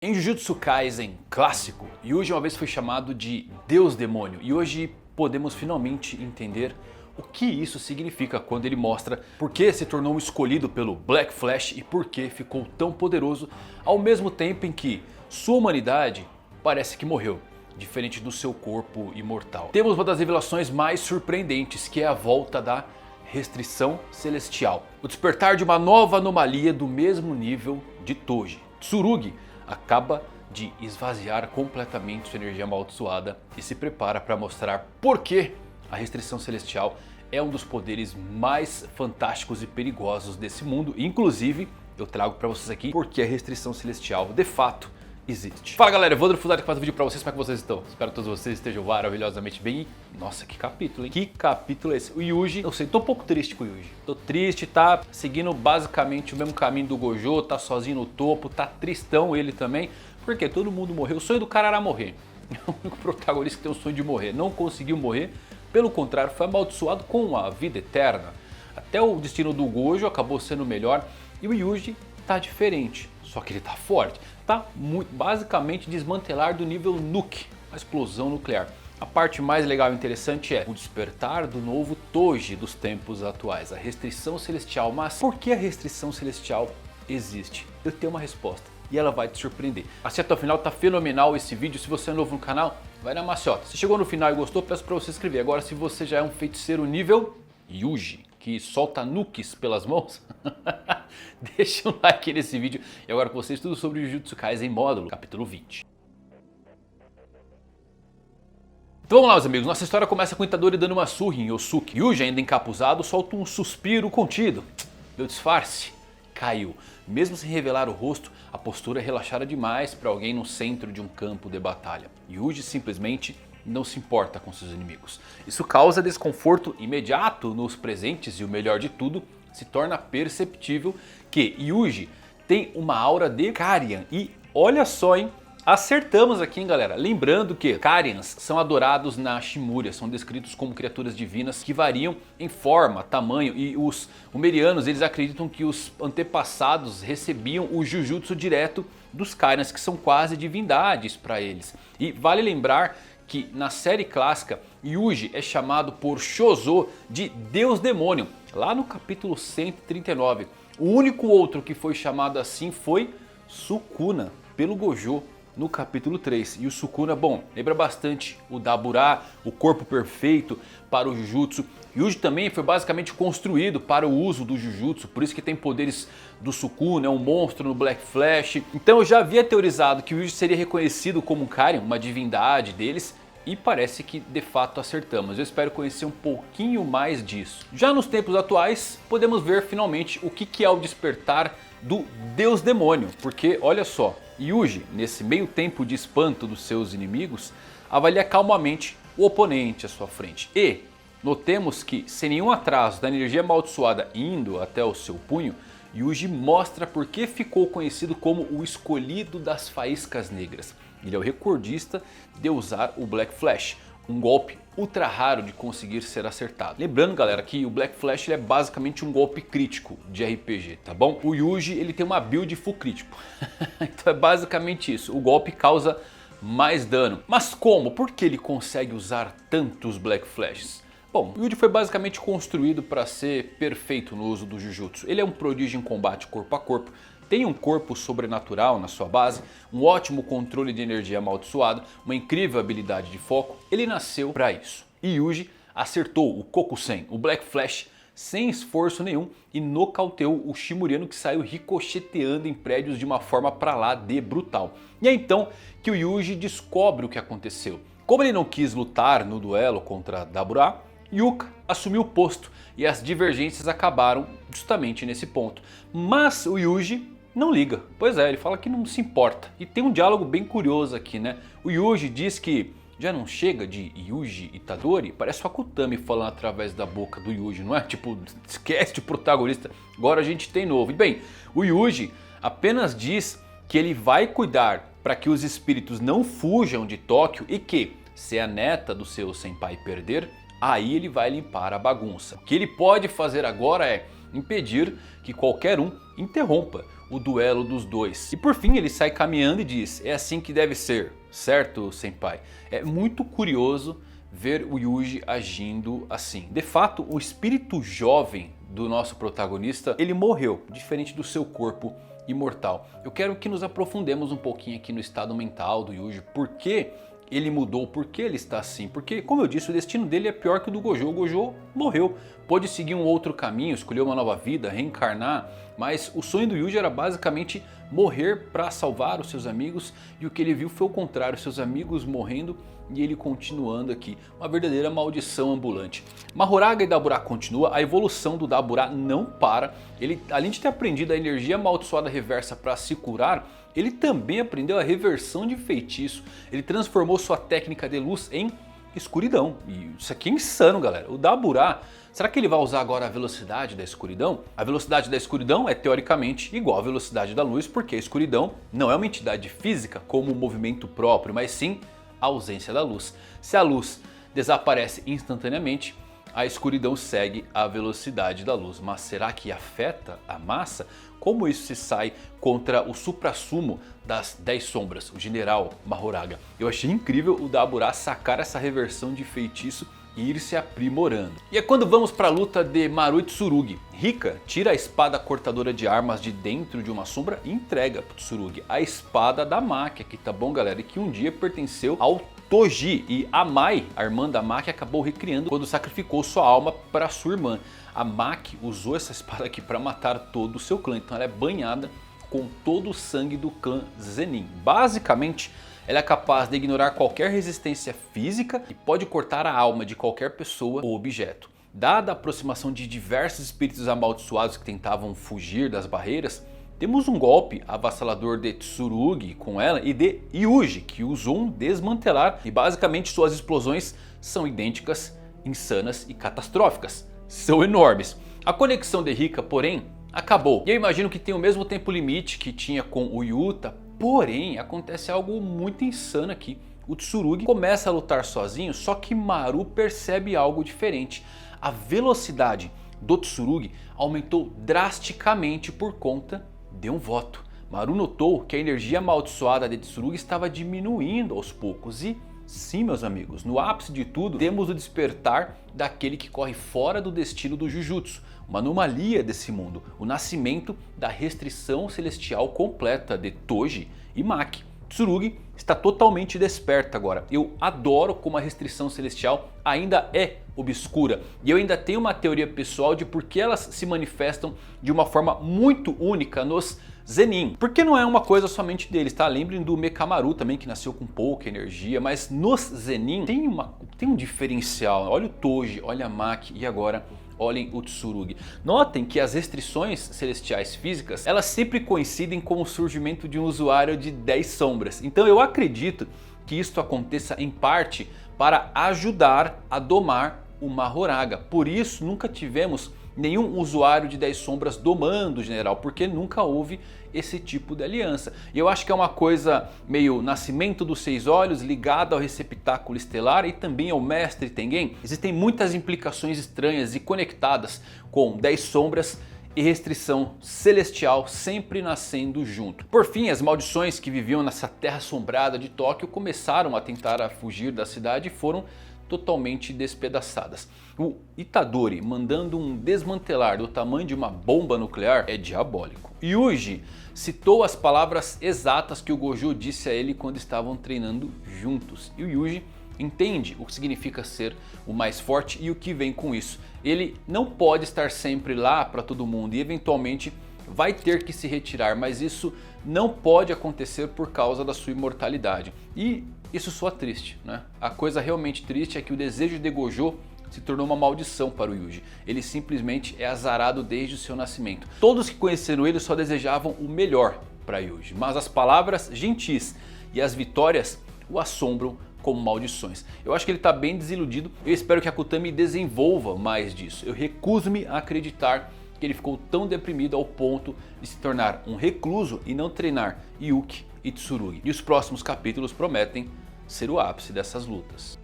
Em Jujutsu Kaisen clássico, Yuji uma vez foi chamado de Deus Demônio e hoje podemos finalmente entender o que isso significa quando ele mostra por que se tornou um escolhido pelo Black Flash e por que ficou tão poderoso ao mesmo tempo em que sua humanidade parece que morreu, diferente do seu corpo imortal. Temos uma das revelações mais surpreendentes, que é a volta da restrição celestial. O despertar de uma nova anomalia do mesmo nível de Toji. Tsurugi acaba de esvaziar completamente sua energia amaldiçoada e se prepara para mostrar por que a restrição celestial é um dos poderes mais fantásticos e perigosos desse mundo. Inclusive, eu trago para vocês aqui porque a restrição celestial de fato existe. Fala galera, Evandro Fusari que faz o vídeo pra vocês, como é que vocês estão? Espero que todos vocês estejam maravilhosamente bem. Nossa, que capítulo, hein? Que capítulo é esse? O Yuji, eu sei, tô um pouco triste com o Yuji. Tô triste, tá seguindo basicamente o mesmo caminho do Gojo, tá sozinho no topo, tá tristão ele também. Porque todo mundo morreu, o sonho do cara era morrer. É o único protagonista que tem o sonho de morrer, não conseguiu morrer. Pelo contrário, foi amaldiçoado com a vida eterna. Até o destino do Gojo acabou sendo melhor e o Yuji tá diferente. Só que ele tá forte, tá muito, basicamente desmantelar do nível nuke, a explosão nuclear. A parte mais legal e interessante é o despertar do novo Toji dos tempos atuais, a restrição celestial. Mas por que a restrição celestial existe? Eu tenho uma resposta e ela vai te surpreender. Assista até o final, tá fenomenal esse vídeo. Se você é novo no canal, vai na maciota. Se chegou no final e gostou, peço para você se inscrever. Agora, se você já é um feiticeiro nível Yuji, que solta nukes pelas mãos, deixa um like nesse vídeo. E agora com vocês tudo sobre Jujutsu Kaisen módulo, capítulo 20. Então vamos lá meus amigos, nossa história começa com Itadori dando uma surra em Yosuke. Yuji, ainda encapuzado, solta um suspiro contido. Deu disfarce, caiu. Mesmo sem revelar o rosto, a postura é relaxada demais para alguém no centro de um campo de batalha. Yuji simplesmente não se importa com seus inimigos. Isso causa desconforto imediato nos presentes e o melhor de tudo, se torna perceptível que Yuji tem uma aura de Karian. E olha só, hein? Acertamos aqui, hein, galera? Lembrando que Karians são adorados na Shimuria, são descritos como criaturas divinas que variam em forma, tamanho, e os Umerianos eles acreditam que os antepassados recebiam o Jujutsu direto dos Karians, que são quase divindades para eles. E vale lembrar que na série clássica Yuji é chamado por Shozo de Deus Demônio, lá no capítulo 139. O único outro que foi chamado assim foi Sukuna, pelo Gojo, no capítulo 3. E o Sukuna, bom, lembra bastante o Dabura, o corpo perfeito para o Jujutsu. Yuji também foi basicamente construído para o uso do Jujutsu, por isso que tem poderes do Sukuna, é um monstro no Black Flash. Então eu já havia teorizado que o Yuji seria reconhecido como um Karian, uma divindade deles, e parece que de fato acertamos. Eu espero conhecer um pouquinho mais disso. Já nos tempos atuais, podemos ver finalmente o que é o despertar do Deus Demônio. Porque olha só, Yuji, nesse meio tempo de espanto dos seus inimigos, avalia calmamente o oponente à sua frente. E notemos que, sem nenhum atraso da energia amaldiçoada indo até o seu punho, Yuji mostra por que ficou conhecido como o escolhido das faíscas negras. Ele é o recordista de usar o Black Flash, um golpe ultra raro de conseguir ser acertado. Lembrando galera que o Black Flash ele é basicamente um golpe crítico de RPG, tá bom? O Yuji ele tem uma build full crítico, então é basicamente isso, o golpe causa mais dano. Mas como? Por que ele consegue usar tantos Black Flashes? Bom, o Yuji foi basicamente construído para ser perfeito no uso do Jujutsu. Ele é um prodígio em combate corpo a corpo, tem um corpo sobrenatural na sua base, um ótimo controle de energia amaldiçoado, uma incrível habilidade de foco. Ele nasceu para isso. E Yuji acertou o Kokusen, o Black Flash, sem esforço nenhum e nocauteou o Shimuriano, que saiu ricocheteando em prédios de uma forma pra lá de brutal. E é então que o Yuji descobre o que aconteceu. Como ele não quis lutar no duelo contra Dabura, Yuka assumiu o posto e as divergências acabaram justamente nesse ponto. Mas o Yuji não liga. Pois é, ele fala que não se importa. E tem um diálogo bem curioso aqui, né? O Yuji diz que já não chega de Yuji Itadori. Parece o Akutami falando através da boca do Yuji, não é? Tipo, esquece o protagonista, agora a gente tem novo. E bem, o Yuji apenas diz que ele vai cuidar para que os espíritos não fujam de Tóquio e que, se a neta do seu senpai perder, aí ele vai limpar a bagunça. O que ele pode fazer agora é impedir que qualquer um interrompa o duelo dos dois. E por fim ele sai caminhando e diz: é assim que deve ser, certo, senpai? É muito curioso ver o Yuji agindo assim. De fato, o espírito jovem do nosso protagonista, ele morreu, diferente do seu corpo imortal. Eu quero que nos aprofundemos um pouquinho aqui no estado mental do Yuji. Por que ele mudou? Por que ele está assim? Porque, como eu disse, o destino dele é pior que o do Gojo. O Gojo morreu, pôde seguir um outro caminho, escolher uma nova vida, reencarnar. Mas o sonho do Yuji era basicamente morrer para salvar os seus amigos. E o que ele viu foi o contrário, seus amigos morrendo e ele continuando aqui. Uma verdadeira maldição ambulante. Mahoraga e Dabura continua, a evolução do Dabura não para. Ele, além de ter aprendido a energia amaldiçoada reversa para se curar, ele também aprendeu a reversão de feitiço. Ele transformou sua técnica de luz em escuridão. E isso aqui é insano, galera. O Dabura, será que ele vai usar agora a velocidade da escuridão? A velocidade da escuridão é teoricamente igual à velocidade da luz, porque a escuridão não é uma entidade física como o movimento próprio, mas sim a ausência da luz. Se a luz desaparece instantaneamente, a escuridão segue a velocidade da luz. Mas será que afeta a massa? Como isso se sai contra o suprassumo das 10 sombras, o general Mahoraga? Eu achei incrível o Dabura sacar essa reversão de feitiço e ir se aprimorando. E é quando vamos para a luta de Maru e Tsurugi. Rika tira a espada cortadora de armas de dentro de uma sombra e entrega para Tsurugi a espada da Maki aqui, tá bom, galera? E que um dia pertenceu ao Toji. E a Mai, a irmã da Maki, acabou recriando quando sacrificou sua alma para sua irmã. A Maki usou essa espada aqui para matar todo o seu clã, então ela é banhada com todo o sangue do clã Zenin. Basicamente, ela é capaz de ignorar qualquer resistência física e pode cortar a alma de qualquer pessoa ou objeto. Dada a aproximação de diversos espíritos amaldiçoados que tentavam fugir das barreiras, temos um golpe avassalador de Tsurugi com ela e de Yuji, que usou um desmantelar, e basicamente suas explosões são idênticas, insanas e catastróficas. São enormes. A conexão de Rika, porém, acabou. E eu imagino que tem o mesmo tempo limite que tinha com o Yuta, porém acontece algo muito insano aqui. O Tsurugi começa a lutar sozinho, só que Maru percebe algo diferente. A velocidade do Tsurugi aumentou drasticamente por conta de um voto. Maru notou que a energia amaldiçoada de Tsurugi estava diminuindo aos poucos e, sim, meus amigos, no ápice de tudo temos o despertar daquele que corre fora do destino do Jujutsu, uma anomalia desse mundo, o nascimento da restrição celestial completa de Toji e Maki. Tsurugi está totalmente desperta agora. Eu adoro como a restrição celestial ainda é obscura. E eu ainda tenho uma teoria pessoal de por que elas se manifestam de uma forma muito única nos Zenin. Porque não é uma coisa somente deles, tá? Lembrem do Mekamaru também, que nasceu com pouca energia. Mas nos Zenin tem um diferencial. Olha o Toji, olha a Maki e agora olhem o Tsurugi. Notem que as restrições celestiais físicas, elas sempre coincidem com o surgimento de um usuário de 10 sombras. Então eu acredito que isto aconteça em parte para ajudar a domar o Mahoraga. Por isso nunca tivemos nenhum usuário de 10 sombras domando o general, porque nunca houve esse tipo de aliança. E eu acho que é uma coisa meio nascimento dos 6 olhos ligado ao receptáculo estelar e também ao mestre Tengen. Existem muitas implicações estranhas e conectadas com 10 sombras e restrição celestial sempre nascendo junto. Por fim, as maldições que viviam nessa terra assombrada de Tóquio começaram a tentar fugir da cidade e foram totalmente despedaçadas. O Itadori mandando um desmantelar do tamanho de uma bomba nuclear é diabólico. Yuji citou as palavras exatas que o Gojo disse a ele quando estavam treinando juntos. E o Yuji entende o que significa ser o mais forte e o que vem com isso. Ele não pode estar sempre lá para todo mundo e eventualmente vai ter que se retirar, mas isso não pode acontecer por causa da sua imortalidade. E isso soa triste, né? A coisa realmente triste é que o desejo de Gojo se tornou uma maldição para o Yuji. Ele simplesmente é azarado desde o seu nascimento. Todos que conheceram ele só desejavam o melhor para Yuji, mas as palavras gentis e as vitórias o assombram como maldições. Eu acho que ele está bem desiludido. Eu espero que a Akutami desenvolva mais disso. Eu recuso-me a acreditar que ele ficou tão deprimido ao ponto de se tornar um recluso e não treinar Yuki e Tsurugi. E os próximos capítulos prometem ser o ápice dessas lutas.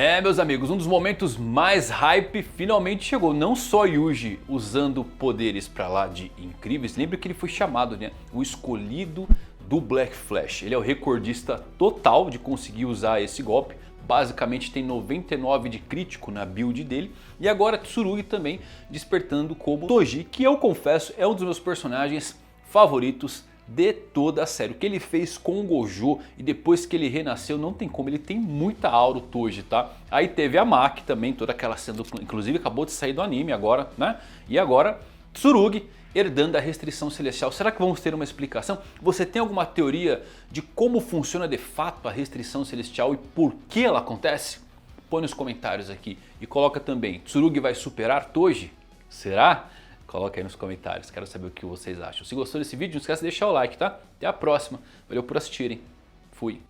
É, meus amigos, um dos momentos mais hype finalmente chegou. Não só Yuji usando poderes pra lá de incríveis, lembra que ele foi chamado, né, o escolhido do Black Flash. Ele é o recordista total de conseguir usar esse golpe. Basicamente tem 99 de crítico na build dele. E agora Tsurugi também despertando como Toji, que eu confesso é um dos meus personagens favoritos de toda a série. O que ele fez com o Gojo e depois que ele renasceu não tem como, ele tem muita aura o Toji, tá? Aí teve a Maki também, toda aquela cena, inclusive acabou de sair do anime agora, né? E agora Tsurugi herdando a restrição celestial. Será que vamos ter uma explicação? Você tem alguma teoria de como funciona de fato a restrição celestial e por que ela acontece? Põe nos comentários aqui e coloca também, Tsurugi vai superar Toji? Será? Coloca aí nos comentários, quero saber o que vocês acham. Se gostou desse vídeo, não esquece de deixar o like, tá? Até a próxima. Valeu por assistirem. Fui.